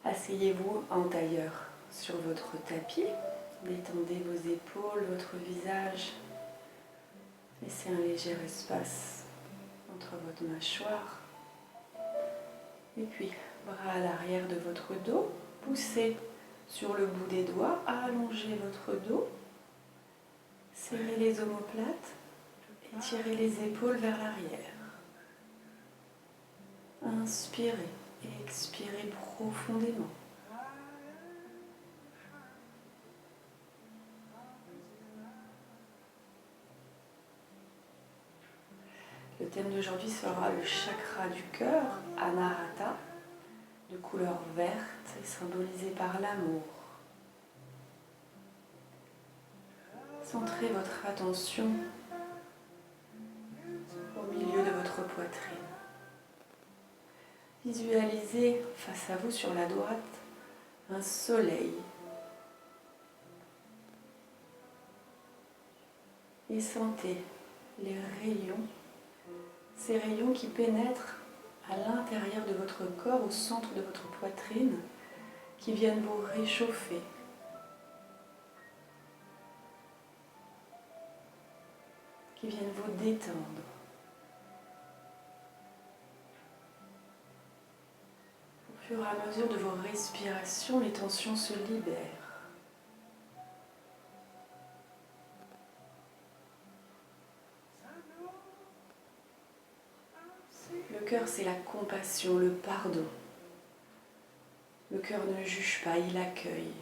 Asseyez-vous en tailleur sur votre tapis. Détendez vos épaules, votre visage. Laissez un léger espace entre votre mâchoire. Et puis, bras à l'arrière de votre dos. Poussez sur le bout des doigts. Allongez votre dos. Serrez les omoplates. Étirez les épaules vers l'arrière. Inspirez et expirez profondément. Le thème d'aujourd'hui sera le chakra du cœur, Anahata, de couleur verte et symbolisé par l'amour. Centrez votre attention au milieu de votre poitrine. Visualisez face à vous sur la droite un soleil. Et sentez les rayons, ces rayons qui pénètrent à l'intérieur de votre corps, au centre de votre poitrine, qui viennent vous réchauffer. Qui viennent vous détendre. Au fur et à mesure de vos respirations, les tensions se libèrent. Le cœur, c'est la compassion, le pardon. Le cœur ne juge pas, il accueille.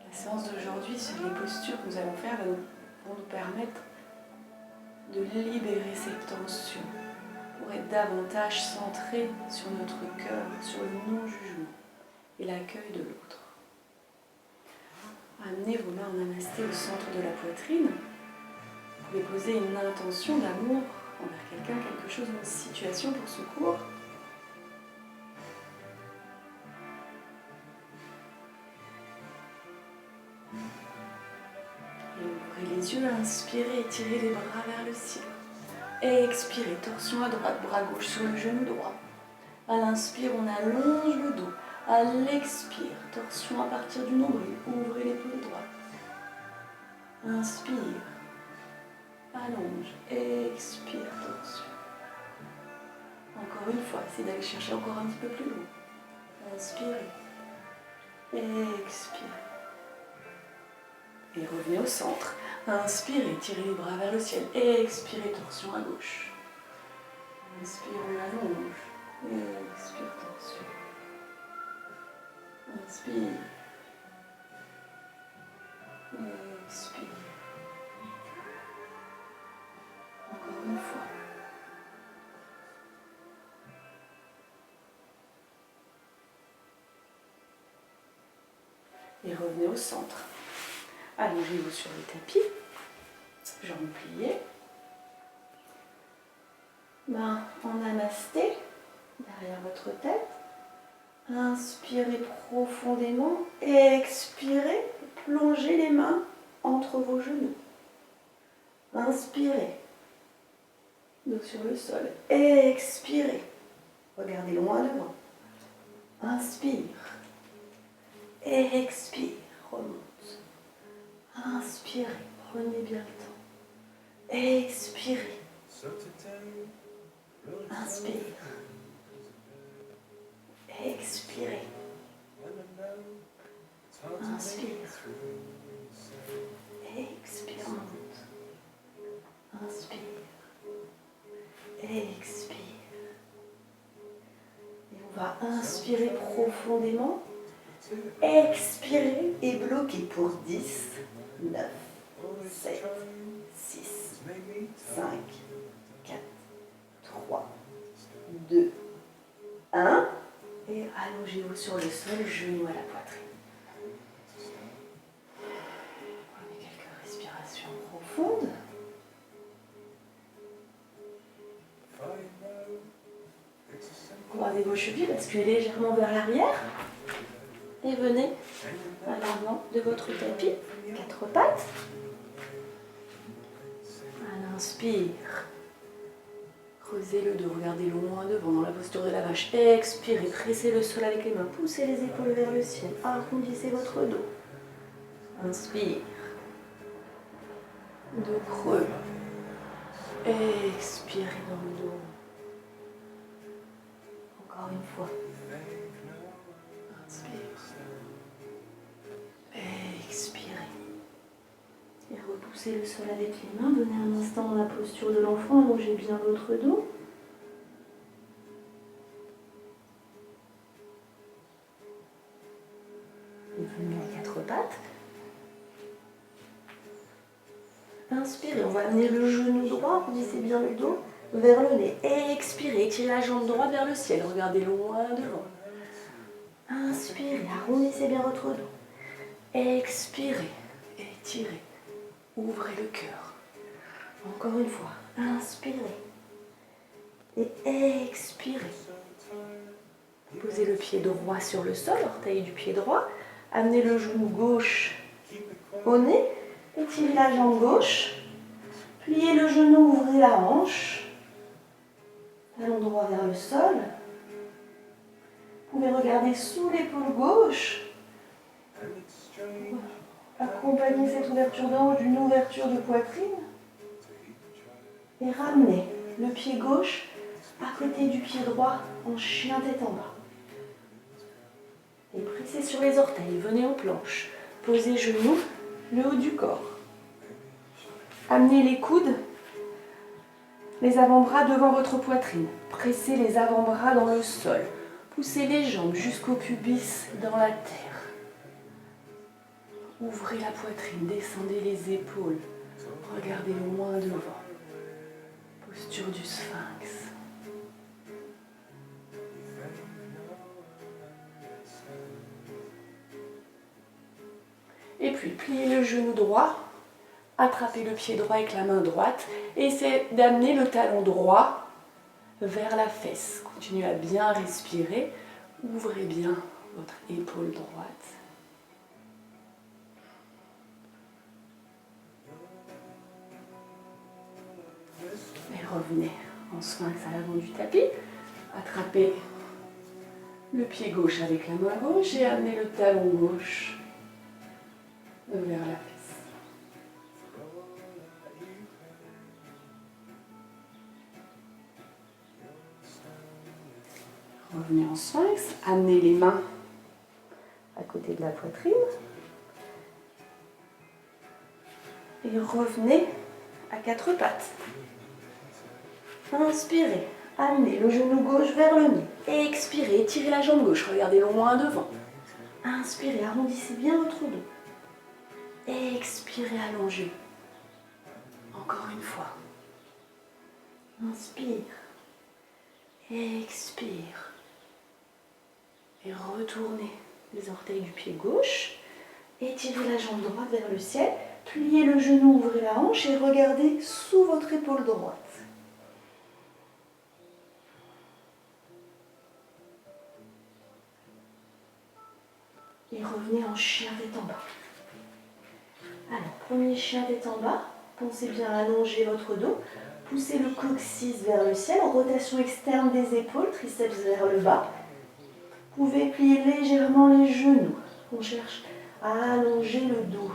La séance d'aujourd'hui sur les postures que nous allons faire vont nous permettre de libérer ces tensions pour être davantage centrés sur notre cœur, sur le non-jugement et l'accueil de l'autre. Amenez vos mains en namasté au centre de la poitrine. Vous pouvez poser une intention d'amour envers quelqu'un, quelque chose, une situation pour secours. Et ouvrez les yeux, inspirez, étirez les bras vers le ciel. Et expirez, torsion à droite, bras gauche sur le genou droit. À l'inspire, on allonge le dos. À l'expire, torsion à partir du nombril, ouvrez l'épaule droite. Inspire, allonge, expire, torsion. Encore une fois, essayez d'aller chercher encore un petit peu plus loin. Inspirez, expirez. Et revenez au centre. Inspirez, tirez les bras vers le ciel. Expirez, torsion à gauche. Inspire, on allonge. Expire, torsion. Inspire. Expire. Encore une fois. Et revenez au centre. Allongez-vous sur le tapis. Jambes pliées. Main en namasté, derrière votre tête. Inspirez profondément. Expirez. Plongez les mains entre vos genoux. Inspirez. Dos sur le sol. Expirez. Regardez loin devant. Inspire. Expire. Remonte. Inspirez. Prenez bien le temps. Expirez. Inspire. Expirez. Inspire. Expire. Inspire. Expire. Et on va inspirer profondément. Expirez et bloquez pour 10, 9, 7, 6, 5, 4, 3, 2, 1. Et allongez-vous sur le sol, genoux à la poitrine. Prenez quelques respirations profondes. Croisez vos chevilles, basculez légèrement vers l'arrière. Et venez à l'avant de votre tapis, 4 pattes. Inspire. Creusez le dos, regardez loin devant dans la posture de la vache. Expirez, pressez le sol avec les mains, poussez les épaules vers le ciel, arrondissez votre dos. Inspire. Dos creux. Expirez dans le dos. Encore une fois. Inspire. Expirez. Et repoussez le sol avec les mains. Donnez un instant dans la posture de l'enfant. Allongez bien votre dos. Et venez à quatre pattes. Inspirez. On va amener le genou droit. Arrondissez bien le dos vers le nez. Expirez. Tirez la jambe droite vers le ciel. Regardez loin devant. Inspirez. Arrondissez bien votre dos. Expirez. Étirez. Ouvrez le cœur. Encore une fois. Inspirez. Et expirez. Posez le pied droit sur le sol, orteil du pied droit. Amenez le genou gauche au nez. Étirez la jambe gauche. Pliez le genou, ouvrez la hanche. Talon droit vers le sol. Vous pouvez regarder sous l'épaule gauche. Accompagnez cette ouverture de hanche d'une ouverture de poitrine. Et ramenez le pied gauche à côté du pied droit en chien tête en bas. Et pressez sur les orteils, venez en planche. Posez genoux, le haut du corps. Amenez les coudes, les avant-bras devant votre poitrine. Pressez les avant-bras dans le sol. Poussez les jambes jusqu'au pubis dans la terre. Ouvrez la poitrine, descendez les épaules. Regardez loin devant. Posture du sphinx. Et puis, pliez le genou droit. Attrapez le pied droit avec la main droite. Et essayez d'amener le talon droit vers la fesse. Continuez à bien respirer. Ouvrez bien votre épaule droite. Et revenez en sphinx à l'avant du tapis. Attrapez le pied gauche avec la main gauche et amenez le talon gauche vers la fesse. Revenez en sphinx, amenez les mains à côté de la poitrine. Et revenez à quatre pattes. Inspirez, amenez le genou gauche vers le nez. Expirez, étirez la jambe gauche, regardez loin devant. Inspirez, arrondissez bien votre dos. Expirez, allongez. Encore une fois. Inspire. Expire. Et retournez les orteils du pied gauche. Étirez la jambe droite vers le ciel. Pliez le genou, ouvrez la hanche et regardez sous votre épaule droite. Et revenez en chien tête en bas. Alors, premier chien tête en bas. Pensez bien à allonger votre dos. Poussez le coccyx vers le ciel, en rotation externe des épaules, triceps vers le bas. Vous pouvez plier légèrement les genoux. On cherche à allonger le dos.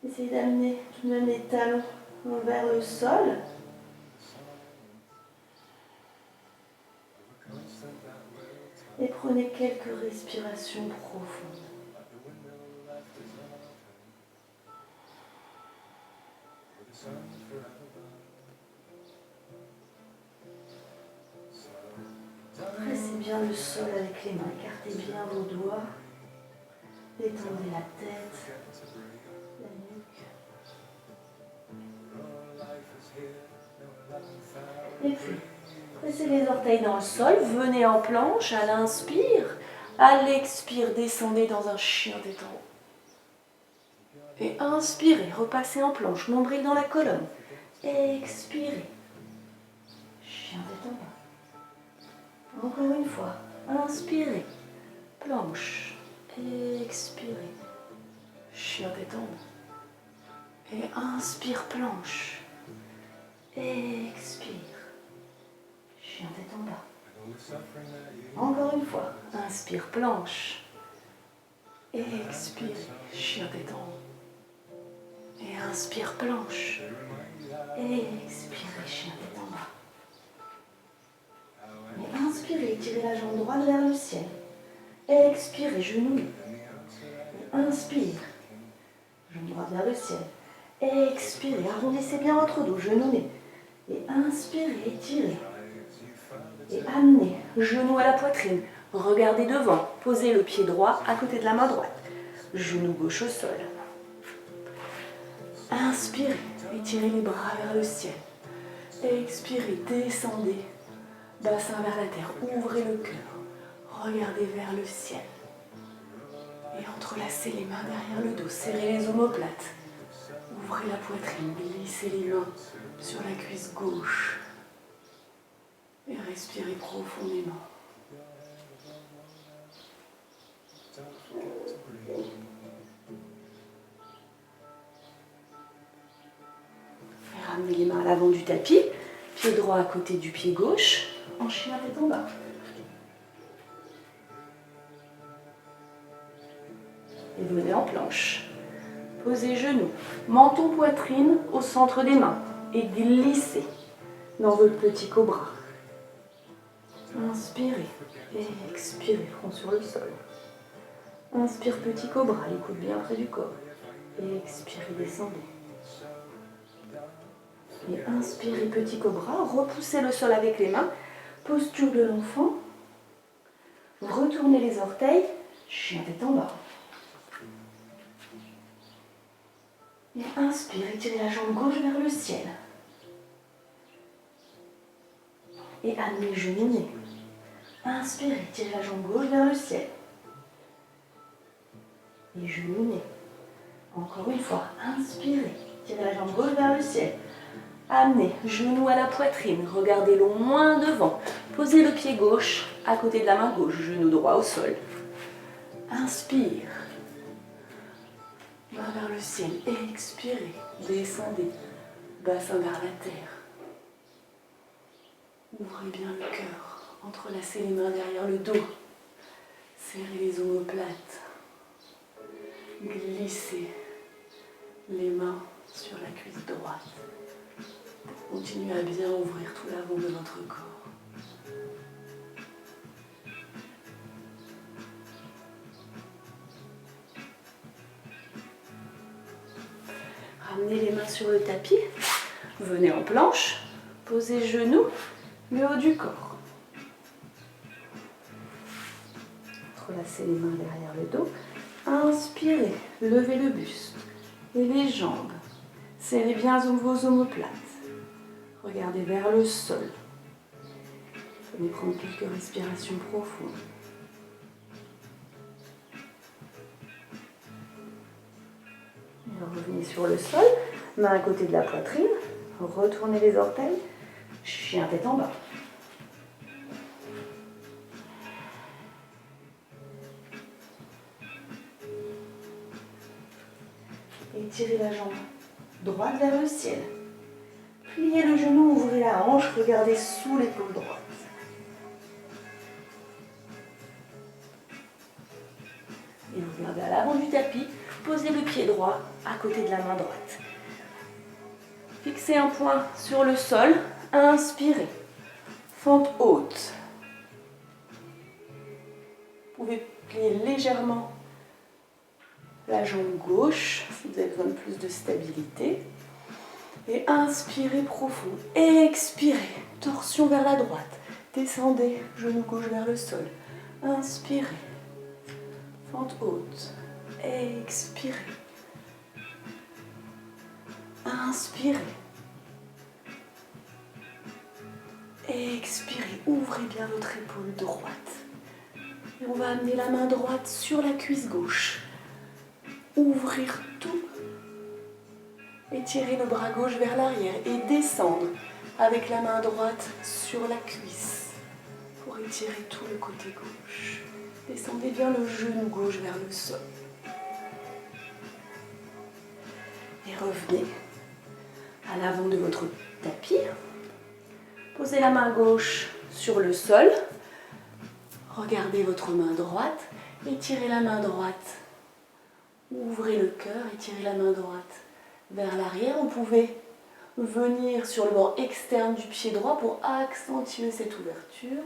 Essayez d'amener tout de même les talons vers le sol. Et prenez quelques respirations profondes. Pressez bien le sol avec les mains, écartez bien vos doigts, détendez la tête, la nuque. Et puis, pressez les orteils dans le sol, venez en planche à l'inspire, à l'expire, descendez dans un chien tête en haut. Et inspirez, repassez en planche, nombril dans la colonne. Expirez, chien tête en bas. Encore une fois, inspirez, planche, expirez, chien tête en haut. Et inspire, planche. Expire. Chien tête en bas. Encore une fois. Inspire, planche. Expire. Chien tête en haut. Et inspire, planche. Expire, chien tête en bas. Et inspirez, tirez la jambe droite vers le ciel. Expirez, genou. Et inspire. Jambe droite vers le ciel. Expirez, arrondissez bien votre dos, genou-nez. Et inspirez, étirez. Et amenez, genou à la poitrine. Regardez devant, posez le pied droit à côté de la main droite. Genou gauche au sol. Inspirez, étirez les bras vers le ciel. Expirez, descendez. Bassin vers la terre, ouvrez le cœur. Regardez vers le ciel. Et entrelacez les mains derrière le dos, serrez les omoplates. Ouvrez la poitrine, glissez les mains sur la cuisse gauche. Et respirez profondément. Et ramenez les mains à l'avant du tapis, pied droit à côté du pied gauche, en chien tête en bas. Et venez en planche. Posez genoux, menton, poitrine au centre des mains et glissez dans votre petit cobra. Inspirez et expirez, front sur le sol. Inspire, petit cobra, les coudes bien près du corps. Et expirez, descendez. Et inspirez, petit cobra, repoussez le sol avec les mains. Posture de l'enfant. Retournez les orteils, chien tête en bas. Et inspirez, tirez la jambe gauche vers le ciel. Et amenez genou nez. Inspirez, tirez la jambe gauche vers le ciel. Et genou nez. Encore une fois, inspirez, tirez la jambe gauche vers le ciel. Amenez genou à la poitrine, regardez loin devant. Posez le pied gauche à côté de la main gauche, genou droit au sol. Inspire. Main vers le ciel, expirez, descendez, bassin vers la terre. Ouvrez bien le cœur, entrelacez les mains derrière le dos, serrez les omoplates, glissez les mains sur la cuisse droite. Continuez à bien ouvrir tout l'avant de votre corps. Ramenez les mains sur le tapis, venez en planche, posez genoux, le haut du corps. Entrelacez les mains derrière le dos, inspirez, levez le buste et les jambes. Serrez bien vos omoplates, regardez vers le sol. Venez prendre quelques respirations profondes. Revenez sur le sol, main à côté de la poitrine, retournez les orteils, chien tête en bas. Étirez la jambe droite vers le ciel. Pliez le genou, ouvrez la hanche, regardez sous l'épaule droite. Et vous regardez à l'avant du tapis, posez le pied droit à côté de la main droite. Fixez un point sur le sol, inspirez. Fente haute. Vous pouvez plier légèrement la jambe gauche si vous avez besoin de plus de stabilité. Et inspirez profond. Expirez. Torsion vers la droite. Descendez, genou gauche vers le sol. Inspirez. Fente haute. Expirez. Inspirez. Expirez. Ouvrez bien votre épaule droite. Et on va amener la main droite sur la cuisse gauche. Ouvrir tout. Étirer le bras gauche vers l'arrière et descendre avec la main droite sur la cuisse pour étirer tout le côté gauche. Descendez bien le genou gauche vers le sol. revenez à l'avant de votre tapis. Posez la main gauche sur le sol. Regardez votre main droite. Étirez la main droite. Ouvrez le cœur, étirez la main droite vers l'arrière. Vous pouvez venir sur le bord externe du pied droit pour accentuer cette ouverture.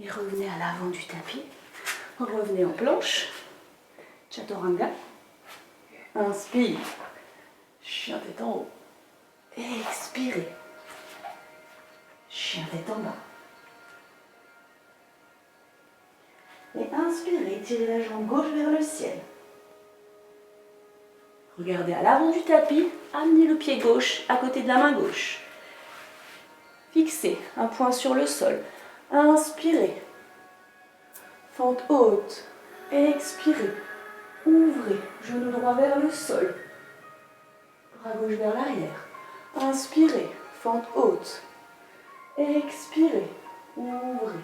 Et revenez à l'avant du tapis. Revenez en planche. Chaturanga. Inspire. Chien tête en haut. Expirez. Chien tête en bas. Et inspirez, tirez la jambe gauche vers le ciel. Regardez à l'avant du tapis, amenez le pied gauche à côté de la main gauche. Fixez un point sur le sol. Inspirez. Fente haute. Expirez. Ouvrez. Genou droit vers le sol. Bras gauche vers l'arrière. Inspirez. Fente haute. Expirez. Ouvrez.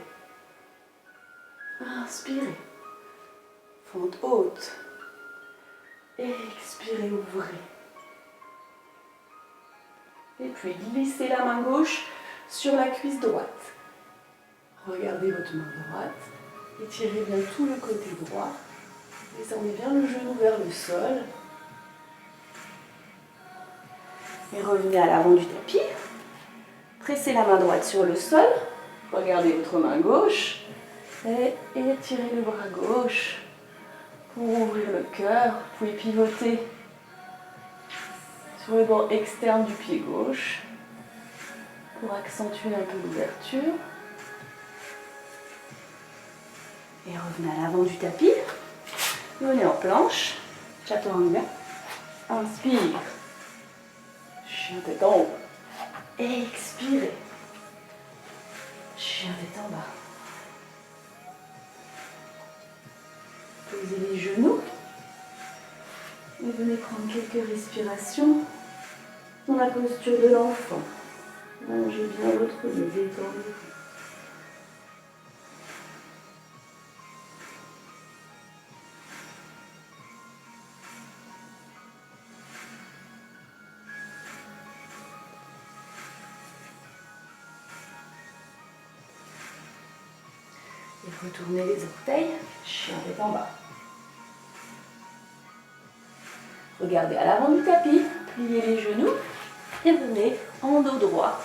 Inspirez. Fente haute. Expirez, ouvrez. Et puis glissez la main gauche sur la cuisse droite. Regardez votre main droite. Étirez bien tout le côté droit. Descendez bien le genou vers le sol. Et revenez à l'avant du tapis. Pressez la main droite sur le sol. Regardez votre main gauche. Et étirez le bras gauche pour ouvrir le cœur. Vous pouvez pivoter sur le bord externe du pied gauche pour accentuer un peu l'ouverture. Et revenez à l'avant du tapis. Venez en planche. Chaturanga. Inspire. Chien tête en haut. Expirez. Chien tête en bas. Posez les genoux. Et venez prendre quelques respirations dans la posture de l'enfant. Allongez bien votre dos, détendez-vous. Et retournez les orteils, chien tête en bas. Regardez à l'avant du tapis, pliez les genoux et venez en dos droit,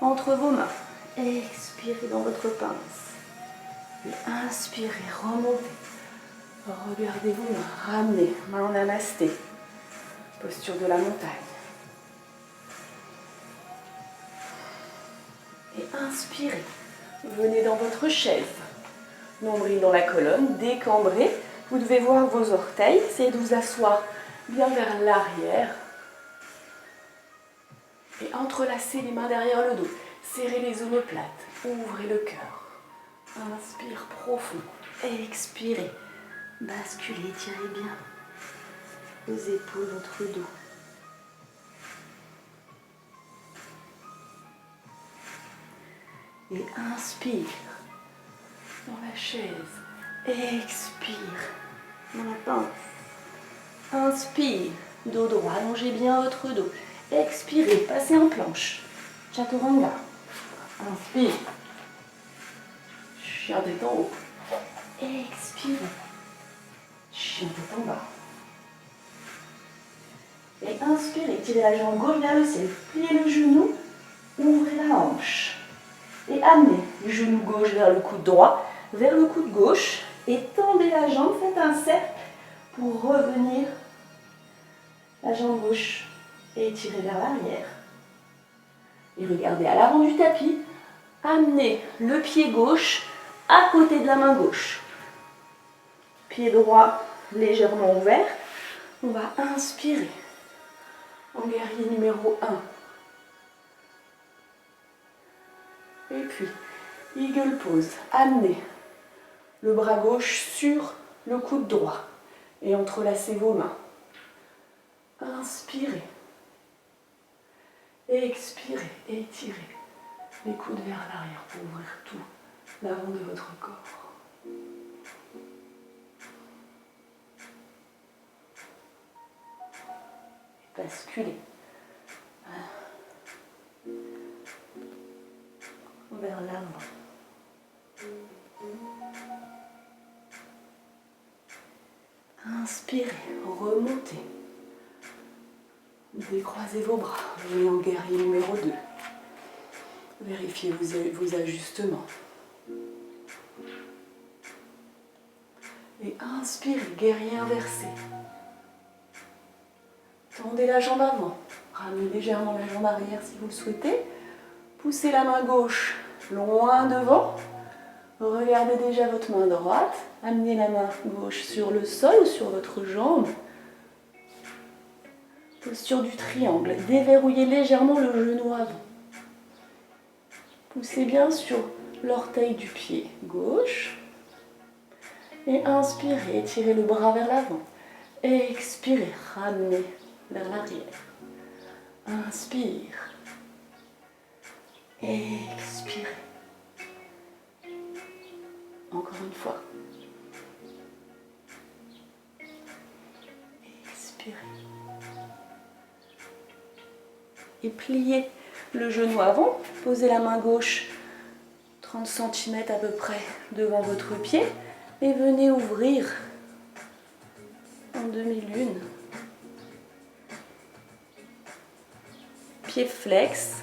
entre vos mains. Expirez dans votre pince. Et inspirez, remontez. Regardez vos mains, ramenez, main en namasté. Posture de la montagne. Et inspirez. Venez dans votre chaise. Nombril dans la colonne, décambrez. Vous devez voir vos orteils. Essayez de vous asseoir bien vers l'arrière. Et entrelacez les mains derrière le dos. Serrez les omoplates. Ouvrez le cœur. Inspire profond. Expirez. Basculez, tirez bien vos épaules, votre dos. Et inspire dans la chaise. Expire dans la pince. Inspire, dos droit, allongez bien votre dos. Expirez, passez en planche. Chaturanga. Inspire. Chien tête en haut. Expire. Chien tête en bas. Et inspirez, tirez la jambe gauche vers le ciel. Pliez le genou, ouvrez la hanche. Et amenez le genou gauche vers le coude droit, vers le coude gauche. Et tendez la jambe, faites un cercle pour revenir la jambe gauche et étirez vers l'arrière. Et regardez à l'avant du tapis, amenez le pied gauche à côté de la main gauche. Pied droit légèrement ouvert. On va inspirer en guerrier numéro 1. Et puis, eagle pose. Amenez le bras gauche sur le coude droit et entrelacez vos mains. Inspirez. Expirez. Étirez les coudes vers l'arrière pour ouvrir tout l'avant de votre corps. Basculez. Vers l'avant. Inspirez, remontez. Décroisez vos bras, venez en guerrier numéro 2. Vérifiez vos ajustements. Et inspirez, guerrier inversé. Tendez la jambe avant. Ramenez légèrement la jambe arrière si vous le souhaitez. Poussez la main gauche loin devant. Regardez déjà votre main droite. Amenez la main gauche sur le sol ou sur votre jambe. Posture du triangle. Déverrouillez légèrement le genou avant. Poussez bien sur l'orteil du pied gauche. Et inspirez, étirez le bras vers l'avant. Expirez, ramenez vers l'arrière. Inspire. Expirez. Encore une fois. Expirez. Et pliez le genou avant. Posez la main gauche 30 cm à peu près devant votre pied. Et venez ouvrir en demi-lune. Pied flex.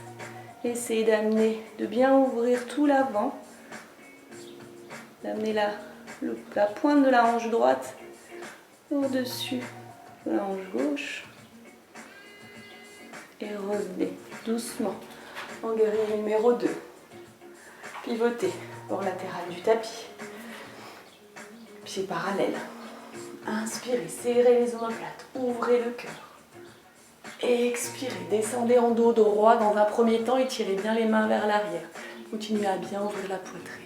Essayez d'amener, de bien ouvrir tout l'avant. D'amener la pointe de la hanche droite au-dessus de la hanche gauche. Et revenez doucement en guerrier numéro 2. Pivotez bord latéral du tapis. Pieds parallèles. Inspirez, serrez les omoplates, ouvrez le cœur. Expirez, descendez en dos droit dans un premier temps, étirez bien les mains vers l'arrière. Continuez à bien ouvrir la poitrine.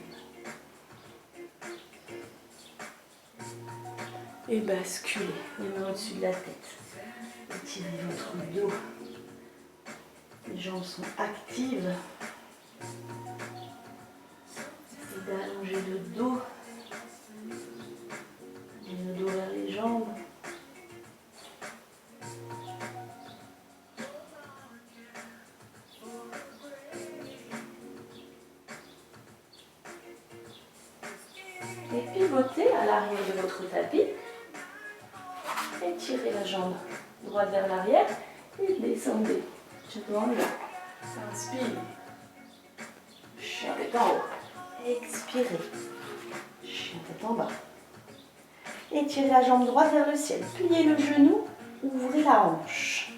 Et basculez les mains au-dessus de la tête. Étirez votre dos. Les jambes sont actives. Essayez d'allonger le dos. Et le dos vers les jambes. Et pivotez à l'arrière de votre tapis. Étirez la jambe droite vers l'arrière et descendez. Devant le bas. Inspire. Chien tête en haut. Expirez. Chien tête en bas. Étirez la jambe droite vers le ciel. Pliez le genou. Ouvrez la hanche.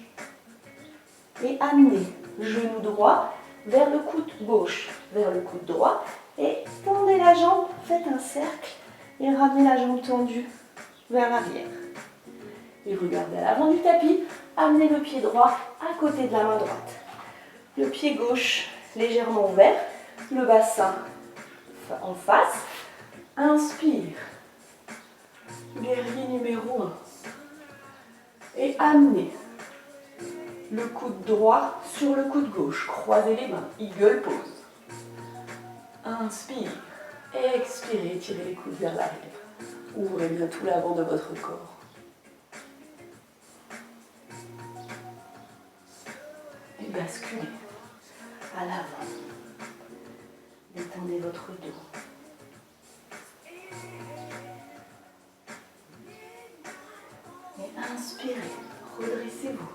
Et amenez genou droit vers le coude gauche, vers le coude droit. Et tendez la jambe. Faites un cercle. Et ramenez la jambe tendue vers l'arrière. Et regardez à l'avant du tapis. Amenez le pied droit à côté de la main droite. Le pied gauche légèrement ouvert. Le bassin en face. Inspire. Guerrier numéro 1. Et amenez le coude droit sur le coude gauche. Croisez les mains. Eagle pose. Inspire. Expirez. Tirez les coudes vers l'arrière. Ouvrez bien tout l'avant de votre corps. Et basculez à l'avant. Détendez votre dos. Et inspirez, redressez-vous.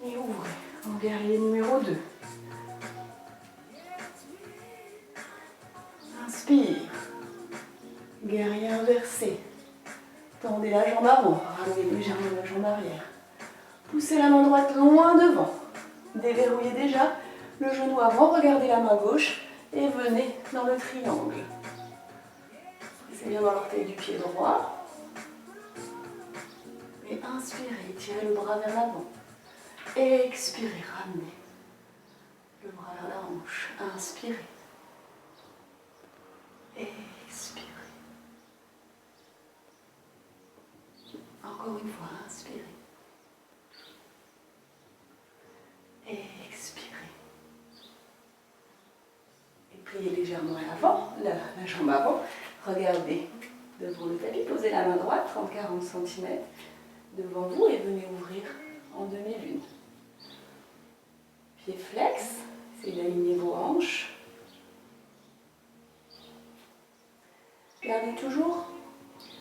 Et ouvrez en guerrier numéro 2. Inspire. Guerrier inversé. Tendez la jambe avant, ramenez légèrement la jambe arrière. Poussez la main droite loin devant. Déverrouillez déjà le genou avant, regardez la main gauche et venez dans le triangle. Pressez bien dans l'orteil du pied droit. Et inspirez, tirez le bras vers l'avant. Expirez, ramenez le bras vers la hanche. Inspirez. Expirez. Encore une fois, inspirez. Expirez. Et pliez légèrement à l'avant, la jambe avant. Regardez devant le tapis, posez la main droite, 30-40 cm devant vous et venez ouvrir en demi-lune. Pieds flex, essayez d'aligner vos hanches. Gardez toujours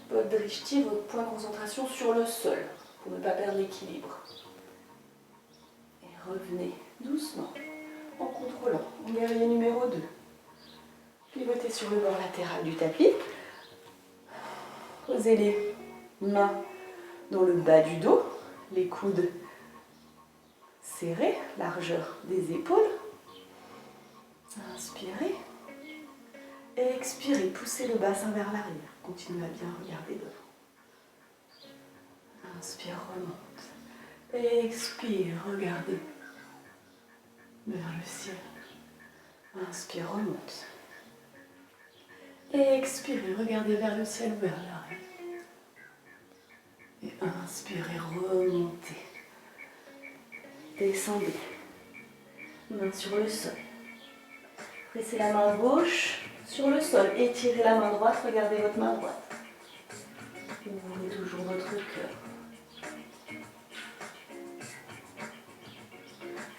votre drishti, votre point de concentration sur le sol, pour ne pas perdre l'équilibre. Et revenez doucement, en contrôlant, en guerrier numéro 2. Pivotez sur le bord latéral du tapis. Posez les mains dans le bas du dos, les coudes serrés, largeur des épaules. Inspirez. Et expirez, poussez le bassin vers l'arrière. Continuez à bien regarder devant. Inspire, remonte. Et expire, regardez vers le ciel. Inspire, remonte. Et expirez, regardez vers le ciel, vers l'arrière. Et inspirez, remontez. Descendez. Main sur le sol. Pressez la main gauche sur le sol. Étirez la main droite, regardez votre main droite. Ouvrez toujours votre cœur.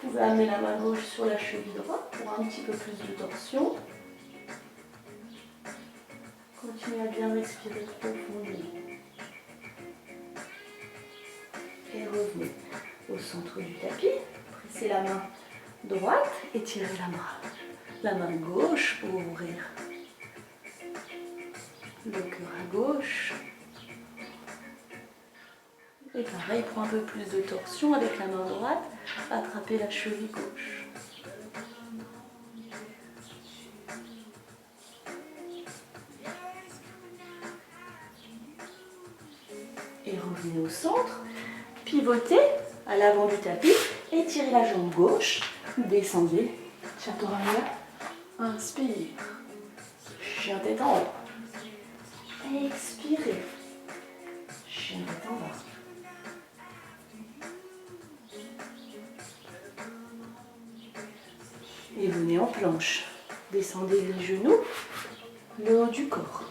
Vous pouvez amener la main gauche sur la cheville droite pour un petit peu plus de torsion. Continuez à bien respirer profondément. Et revenez au centre du tapis. Pressez la main droite, étirez la main gauche pour ouvrir le cœur à gauche. Et pareil, pour un peu plus de torsion avec la main droite, attrapez la cheville gauche. Et revenez au centre, pivotez à l'avant du tapis, étirez la jambe gauche, descendez, chaturanga, inspire, chien tête en haut, expirez, chien tête en bas. Et venez en planche, descendez les genoux, le haut du corps.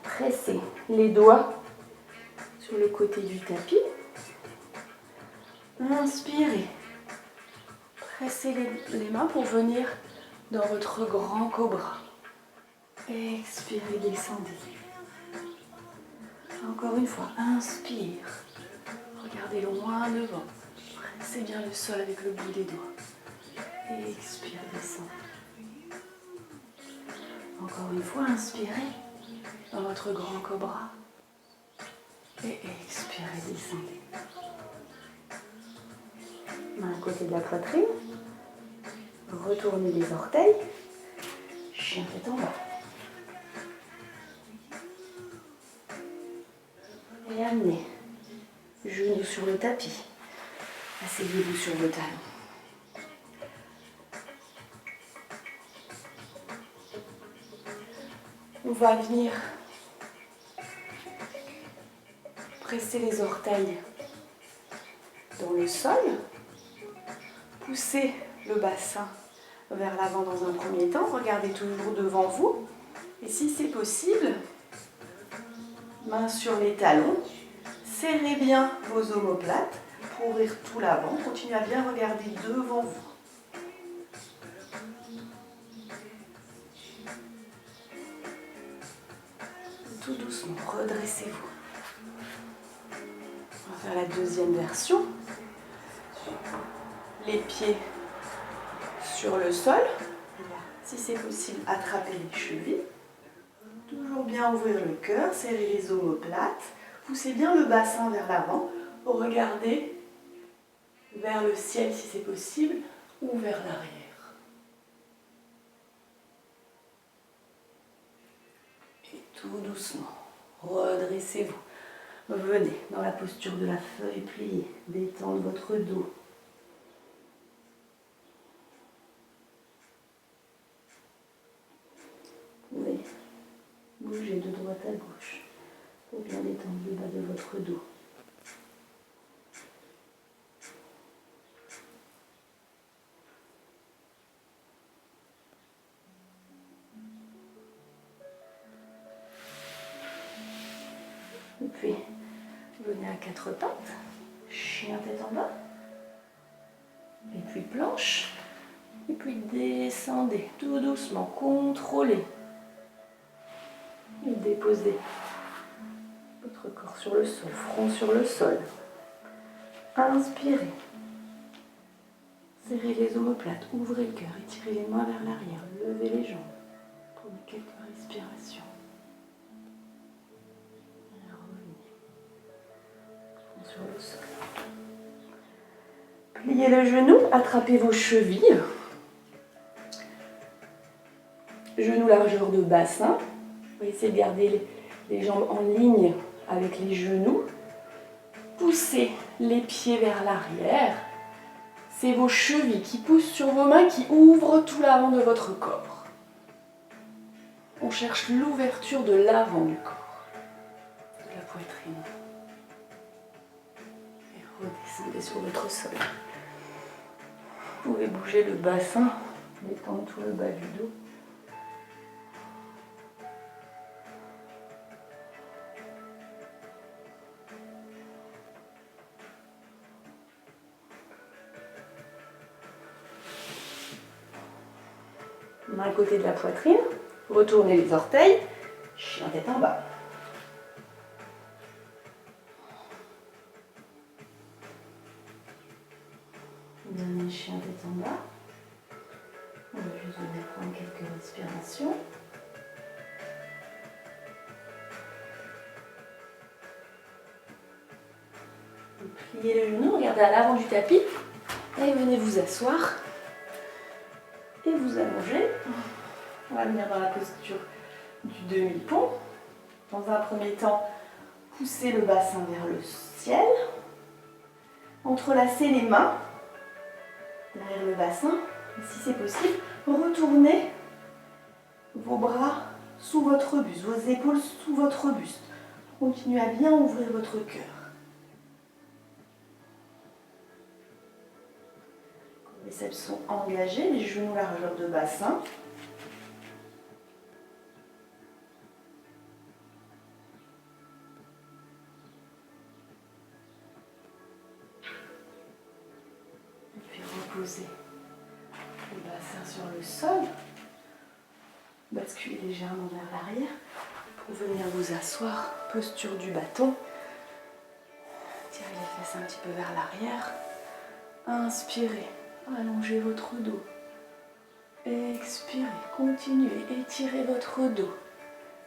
Pressez les doigts sur le côté du tapis. Inspirez. Pressez les mains pour venir dans votre grand cobra. Expirez, descendez. Encore une fois, inspire. Regardez loin devant. Pressez bien le sol avec le bout des doigts. Expire, descendez. Encore une fois, inspirez dans votre grand cobra. Et expirez, descendez. Main à côté de la poitrine. Retournez les orteils. Chien tête en bas. Et amenez genoux sur le tapis. Asseyez-vous sur vos talons. On va venir presser les orteils dans le sol. Poussez le bassin vers l'avant dans un premier temps. Regardez toujours devant vous. Et si c'est possible, main sur les talons. Serrez bien vos omoplates pour ouvrir tout l'avant. Continuez à bien regarder devant vous. Tout doucement, redressez-vous. On va faire la deuxième version. Les pieds sur le sol. Si c'est possible, attrapez les chevilles. Toujours bien ouvrir le cœur, serrez les omoplates. Poussez bien le bassin vers l'avant. Regardez vers le ciel si c'est possible ou vers l'arrière. Et tout doucement, redressez-vous. Venez dans la posture de la feuille pliée. Détendez votre dos. Vous pouvez bouger de droite à gauche pour bien détendre le bas de votre dos. Et puis, venez Revenez à quatre pattes. Chien tête en bas. Et puis planche. Et puis descendez tout doucement. Contrôlez. Et déposez votre corps sur le sol, front sur le sol. Inspirez. Serrez les omoplates, ouvrez le cœur, étirez les mains vers l'arrière, levez les jambes. Prenez quelques respirations. Et revenez. Front sur le sol. Pliez le genou, attrapez vos chevilles. Genoux largeur de bassin. Vous pouvez essayer de garder les jambes en ligne avec les genoux. Poussez les pieds vers l'arrière. C'est vos chevilles qui poussent sur vos mains, qui ouvrent tout l'avant de votre corps. On cherche l'ouverture de l'avant du corps, de la poitrine. Et redescendez sur votre sol. Vous pouvez bouger le bassin, détendre tout le bas du dos. Main à côté de la poitrine, retournez les orteils, chien tête en bas. Dernier chien tête en bas. On va juste venir prendre quelques respirations. Vous pliez le genou, regardez à l'avant du tapis et venez vous asseoir. Et vous allongez. On va venir dans la posture du demi-pont. Dans un premier temps, poussez le bassin vers le ciel. Entrelacez les mains derrière le bassin. Et si c'est possible, retournez vos bras sous votre buste, vos épaules sous votre buste. Continuez à bien ouvrir votre cœur. Les biceps sont engagés, les genoux largeur de bassin. Et puis reposez le bassin sur le sol. Basculez légèrement vers l'arrière pour venir vous asseoir. Posture du bâton. Tirez les fesses un petit peu vers l'arrière. Inspirez. Allongez votre dos. Expirez, continuez, étirez votre dos.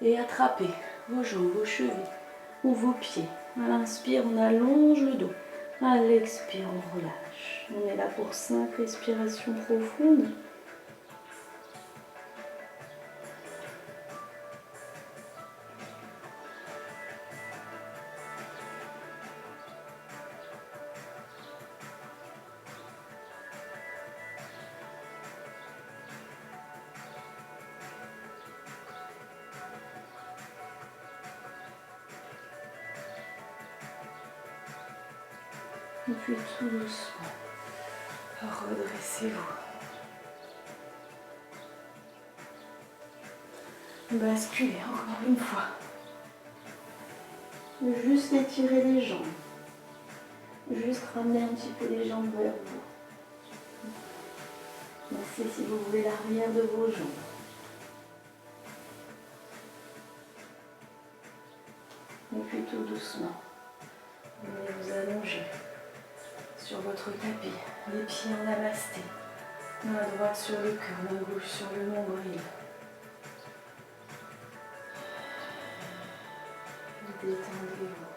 Et attrapez vos jambes, vos chevilles ou vos pieds. À l'inspire, on allonge le dos. À l'expire, on relâche. On est là pour 5 respirations profondes. Et puis tout doucement, redressez-vous. Basculez encore une fois. Juste étirer les jambes. Juste ramener un petit peu les jambes vers vous. Massez si vous voulez l'arrière de vos jambes. Et puis tout doucement, venez vous allonger sur votre tapis, les pieds en namasté, main droite sur le cœur, main gauche sur le nombril. Détendez-vous.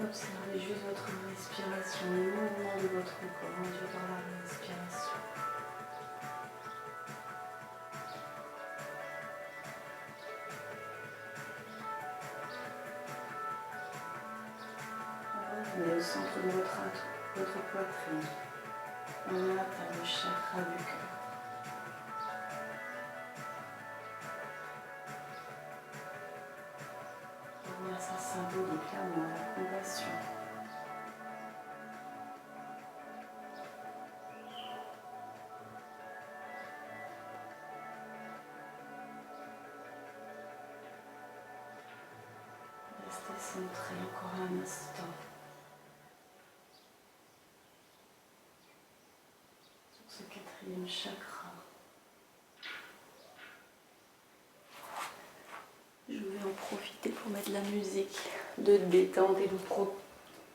Observez juste votre respiration, le mouvement de votre corps en durant la respiration. Revenez au centre de votre poitrine. On atteint le chakra du cœur. Ça symbolise clairement la compassion. Restez Restez centré encore un instant sur ce quatrième chakra. Je vais en profiter pour mettre de la musique de détente et vous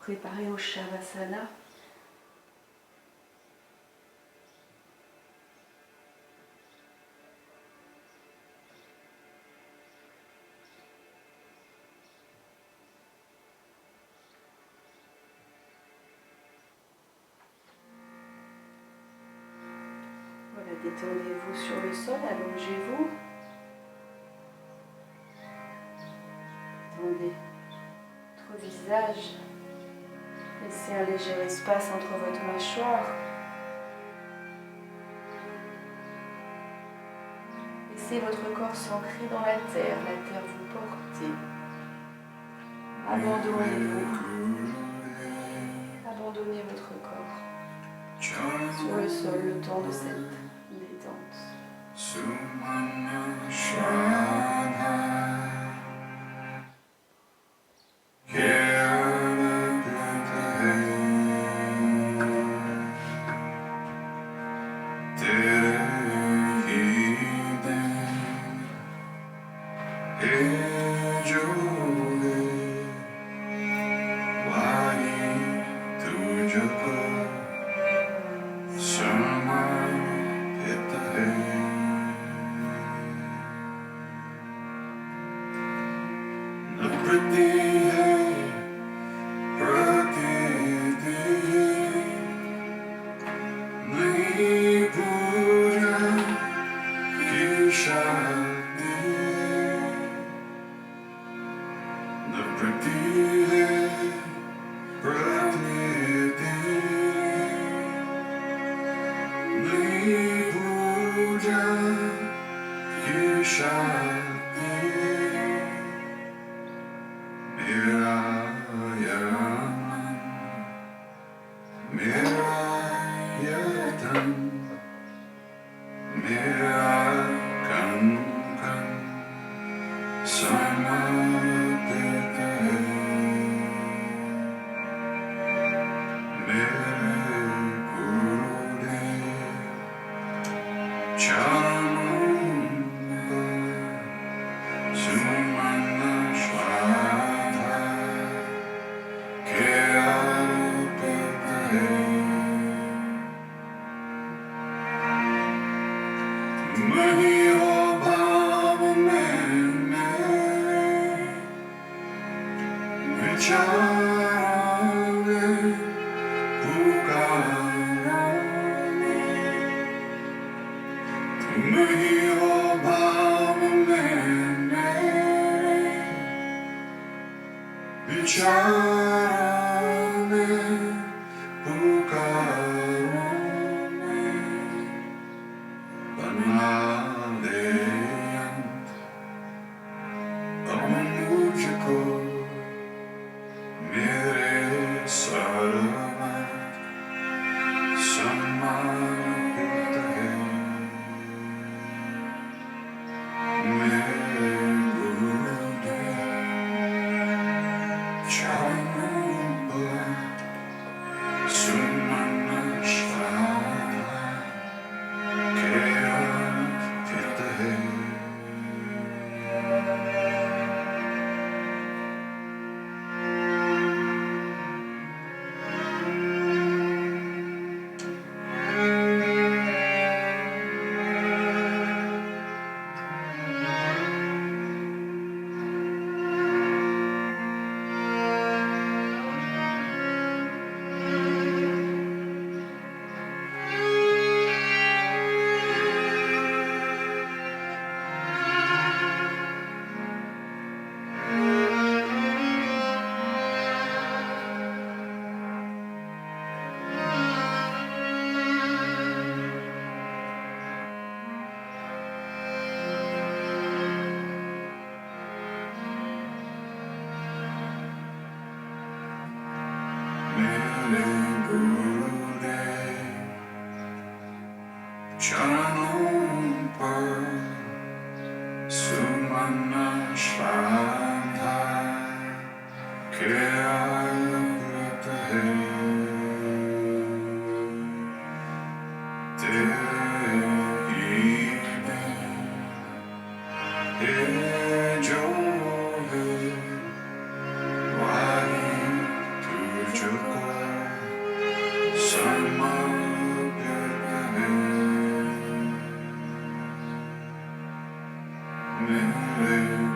préparer au Shavasana. Voilà, détendez-vous sur le sol, allongez-vous. Détendez votre visage. Laissez un léger espace entre votre mâchoire. Laissez votre corps s'ancrer dans la terre vous porter. Abandonnez-vous. Abandonnez votre corps sur le sol le temps de cette détente. che alla platea te ibe e giove vani tu gioco sama per me